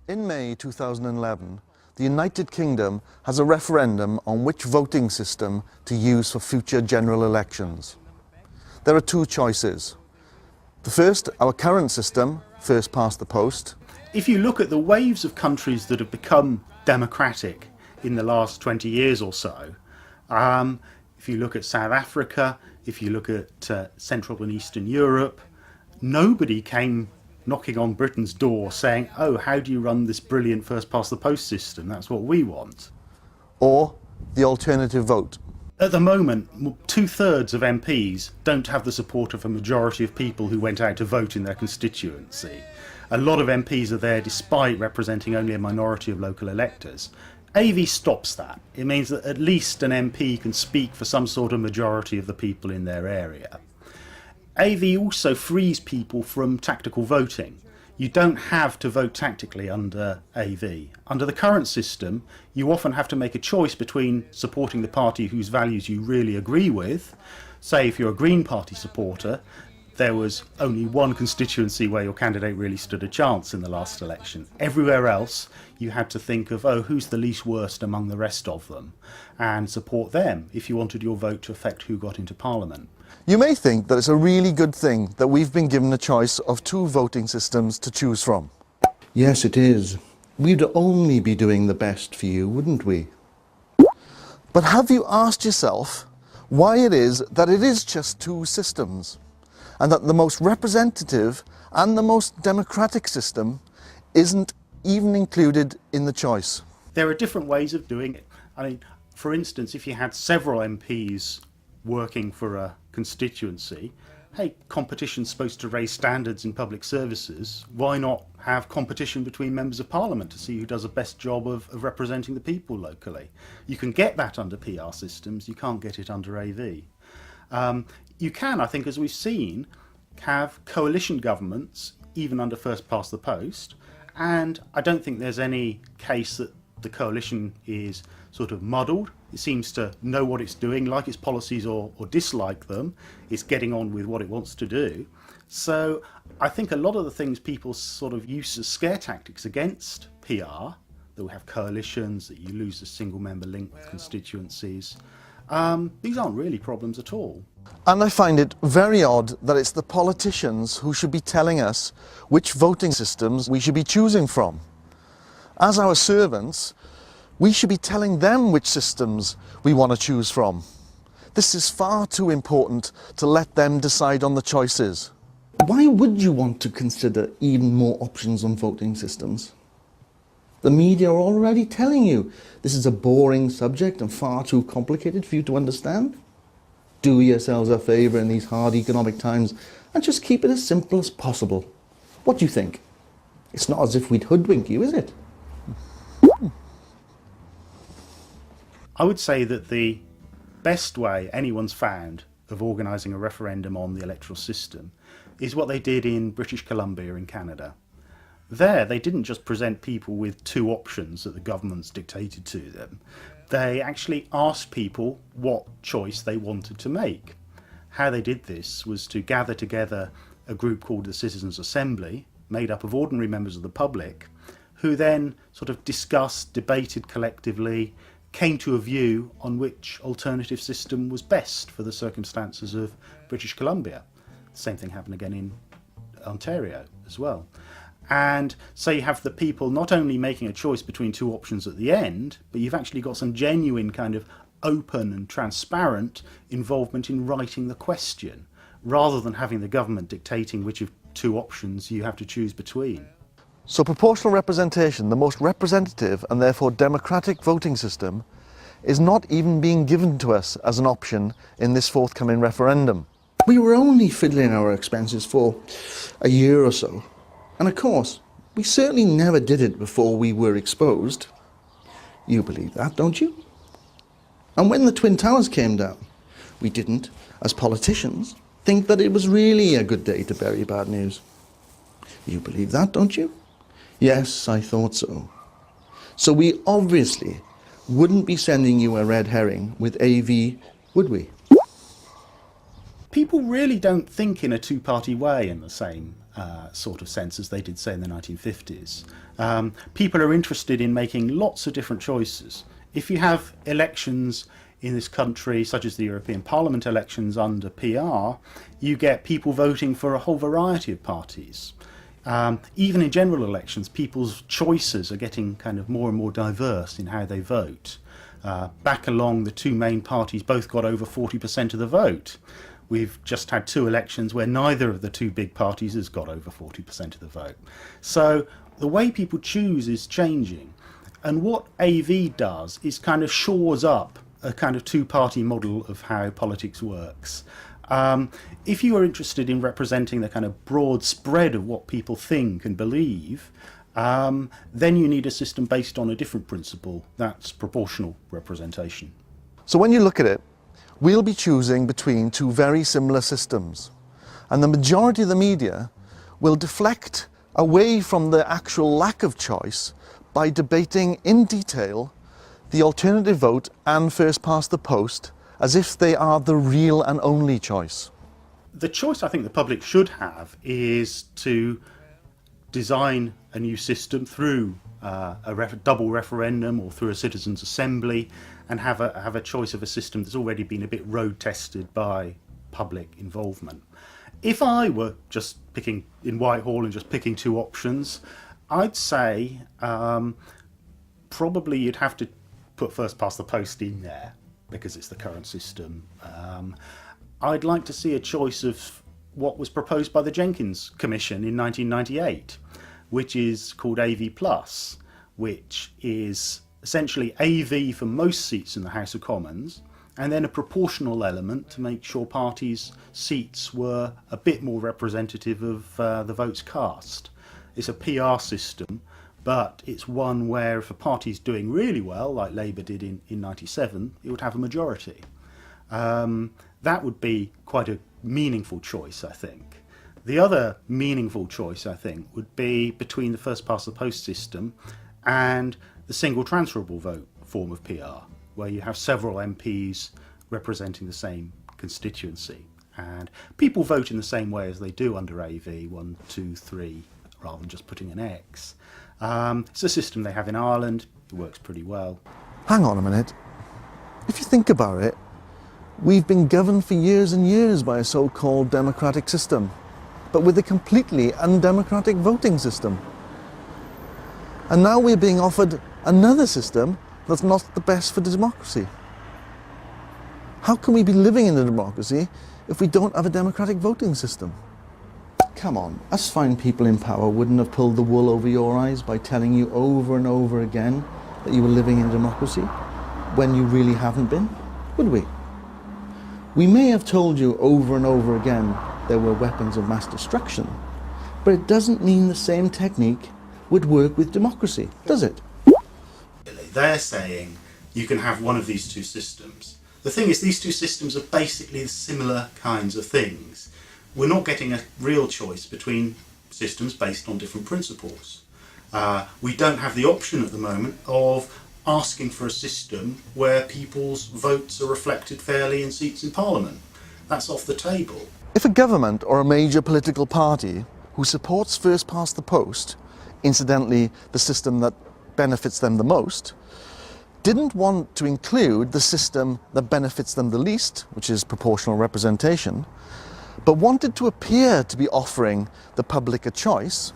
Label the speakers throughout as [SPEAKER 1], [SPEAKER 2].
[SPEAKER 1] In May 2011, the United Kingdom has a referendum on which voting system to use for future general elections. There are two choices. The first, our current system, first past the post.
[SPEAKER 2] If you look at the waves of countries that have become democratic in the last 20 years or so, if you look at South Africa, if you look at Central and Eastern Europe, nobody came knocking on Britain's door saying, oh, how do you run this brilliant first past the post system? That's what we want.
[SPEAKER 1] Or the alternative vote.
[SPEAKER 2] At the moment, 2/3 of MPs don't have the support of a majority of people who went out to vote in their constituency. A lot of MPs are there despite representing only a minority of local electors. AV stops that. It means that at least an MP can speak for some sort of majority of the people in their area. AV also frees people from tactical voting. You don't have to vote tactically under AV. Under the current system, you often have to make a choice between supporting the party whose values you really agree with. Say if you're a Green Party supporter, there was only one constituency where your candidate really stood a chance in the last election. Everywhere else, you had to think of, oh, who's the least worst among the rest of them, and support them if you wanted your vote to affect who got into Parliament.
[SPEAKER 1] You may think that it's a really good thing that we've been given a choice of two voting systems to choose from.
[SPEAKER 3] Yes, it is. We'd only be doing the best for you, wouldn't we?
[SPEAKER 1] But have you asked yourself why it is that it is just two systems, and that the most representative and the most democratic system isn't even included in the choice?
[SPEAKER 2] There are different ways of doing it. I mean, for instance, if you had several MPs working for a constituency, hey, competition's supposed to raise standards in public services. Why not have competition between members of Parliament to see who does the best job of representing the people locally? You can get that under PR systems, you can't get it under AV. You can, I think, as we've seen, have coalition governments, even under first past the post, and I don't think there's any case that the coalition is sort of muddled. It seems to know what it's doing, like its policies or dislike them. It's getting on with what it wants to do. So I think a lot of the things people sort of use as scare tactics against PR, that we have coalitions, that you lose the single member link with constituencies, these aren't really problems at all.
[SPEAKER 1] And I find it very odd that it's the politicians who should be telling us which voting systems we should be choosing from. As our servants, we should be telling them which systems we want to choose from. This is far too important to let them decide on the choices.
[SPEAKER 3] Why would you want to consider even more options on voting systems? The media are already telling you this is a boring subject and far too complicated for you to understand. Do yourselves a favour in these hard economic times and just keep it as simple as possible. What do you think? It's not as if we'd hoodwink you, is it?
[SPEAKER 2] I would say that the best way anyone's found of organising a referendum on the electoral system is what they did in British Columbia in Canada. There, they didn't just present people with two options that the governments dictated to them. They actually asked people what choice they wanted to make. How they did this was to gather together a group called the Citizens Assembly, made up of ordinary members of the public, who then sort of discussed, debated collectively, came to a view on which alternative system was best for the circumstances of British Columbia. The same thing happened again in Ontario as well. And so you have the people not only making a choice between two options at the end, but you've actually got some genuine kind of open and transparent involvement in writing the question, rather than having the government dictating which of two options you have to choose between.
[SPEAKER 1] So proportional representation, the most representative and therefore democratic voting system, is not even being given to us as an option in this forthcoming referendum.
[SPEAKER 3] We were only fiddling our expenses for a year or so. And of course, we certainly never did it before we were exposed. You believe that, don't you? And when the Twin Towers came down, we didn't, as politicians, think that it was really a good day to bury bad news. You believe that, don't you? Yes, I thought so. So we obviously wouldn't be sending you a red herring with AV, would we?
[SPEAKER 2] People really don't think in a two-party way in the same sort of sense as they did, say, in the 1950s. People are interested in making lots of different choices. If you have elections in this country, such as the European Parliament elections under PR, you get people voting for a whole variety of parties. Even in general elections, people's choices are getting kind of more and more diverse in how they vote. Back along, the two main parties both got over 40% of the vote. We've just had two elections where neither of the two big parties has got over 40% of the vote. So the way people choose is changing. And what AV does is kind of shores up a kind of two-party model of how politics works. If you are interested in representing the kind of broad spread of what people think and believe, then you need a system based on a different principle. That's proportional representation.
[SPEAKER 1] So when you look at it, we'll be choosing between two very similar systems, and the majority of the media will deflect away from the actual lack of choice by debating in detail the alternative vote and first past the post as if they are the real and only choice.
[SPEAKER 2] The choice I think the public should have is to design a new system through a double referendum or through a citizens' assembly, and have a choice of a system that's already been a bit road tested by public involvement. If I were just picking in Whitehall and just picking two options, I'd say probably you'd have to put first past the post in there because it's the current system. I'd like to see a choice of what was proposed by the Jenkins Commission in 1998, which is called AV+, which is essentially AV for most seats in the House of Commons, and then a proportional element to make sure parties' seats were a bit more representative of the votes cast. It's a PR system, but it's one where if a party's doing really well, like Labour did in 97, it would have a majority. That would be quite a meaningful choice, I think. The other meaningful choice, I think, would be between the first past the post system and the single transferable vote form of PR, where you have several MPs representing the same constituency. And people vote in the same way as they do under AV, 1, 2, 3, rather than just putting an X. It's a system they have in Ireland. It works pretty well.
[SPEAKER 1] Hang on a minute. If you think about it, we've been governed for years and years by a so-called democratic system, but with a completely undemocratic voting system. And now we're being offered another system that's not the best for democracy. How can we be living in a democracy if we don't have a democratic voting system?
[SPEAKER 3] Come on, us fine people in power wouldn't have pulled the wool over your eyes by telling you over and over again that you were living in a democracy when you really haven't been, would we? We may have told you over and over again there were weapons of mass destruction, but it doesn't mean the same technique would work with democracy, does it?
[SPEAKER 2] They're saying you can have one of these two systems. The thing is, these two systems are basically similar kinds of things. We're not getting a real choice between systems based on different principles. We don't have the option at the moment of asking for a system where people's votes are reflected fairly in seats in Parliament. That's off the table.
[SPEAKER 1] If a government or a major political party who supports first past the post, incidentally the system that benefits them the most, didn't want to include the system that benefits them the least, which is proportional representation, but wanted to appear to be offering the public a choice,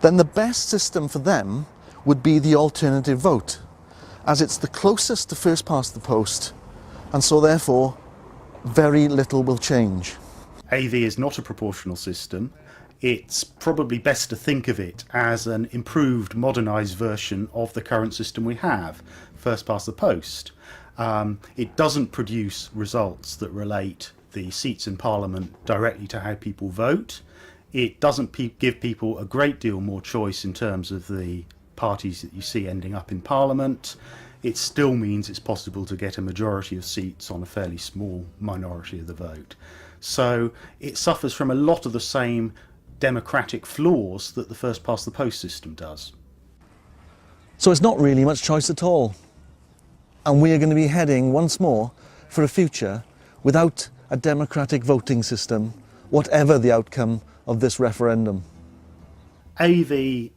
[SPEAKER 1] then the best system for them would be the alternative vote, as it's the closest to first past the post, and so therefore very little will change.
[SPEAKER 2] AV is not a proportional system. It's probably best to think of it as an improved, modernised version of the current system we have, first past the post. It doesn't produce results that relate the seats in Parliament directly to how people vote. It doesn't give people a great deal more choice in terms of the parties that you see ending up in Parliament. It still means it's possible to get a majority of seats on a fairly small minority of the vote. So it suffers from a lot of the same democratic flaws that the first past the post system does.
[SPEAKER 1] So it's not really much choice at all. And we are going to be heading once more for a future without a democratic voting system, whatever the outcome of this referendum.
[SPEAKER 2] AV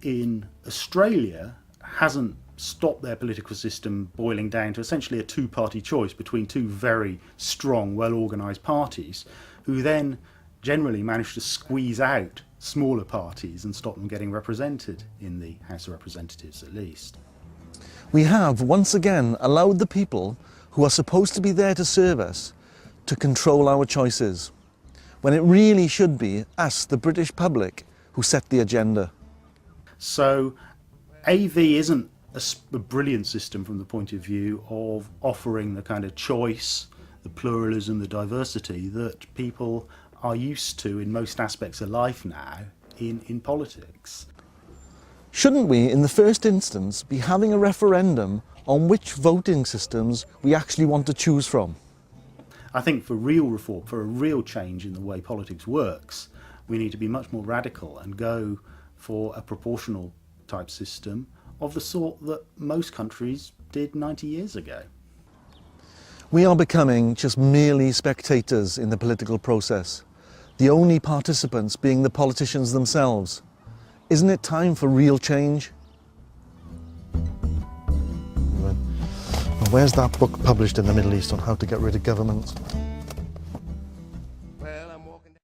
[SPEAKER 2] in Australia hasn't stopped their political system boiling down to essentially a two-party choice between two very strong, well-organised parties, who then generally manage to squeeze out smaller parties and stop them getting represented in the House of Representatives at least.
[SPEAKER 1] We have once again allowed the people who are supposed to be there to serve us to control our choices, when it really should be us, the British public, who set the agenda.
[SPEAKER 2] So AV isn't a brilliant system from the point of view of offering the kind of choice, the pluralism, the diversity that people are used to in most aspects of life now in politics.
[SPEAKER 1] Shouldn't we, in the first instance, be having a referendum on which voting systems we actually want to choose from?
[SPEAKER 2] I think for real reform, for a real change in the way politics works, we need to be much more radical and go for a proportional type system of the sort that most countries did 90 years ago.
[SPEAKER 1] We are becoming just merely spectators in the political process, the only participants being the politicians themselves. Isn't it time for real change? Where's that book published in the Middle East on how to get rid of government?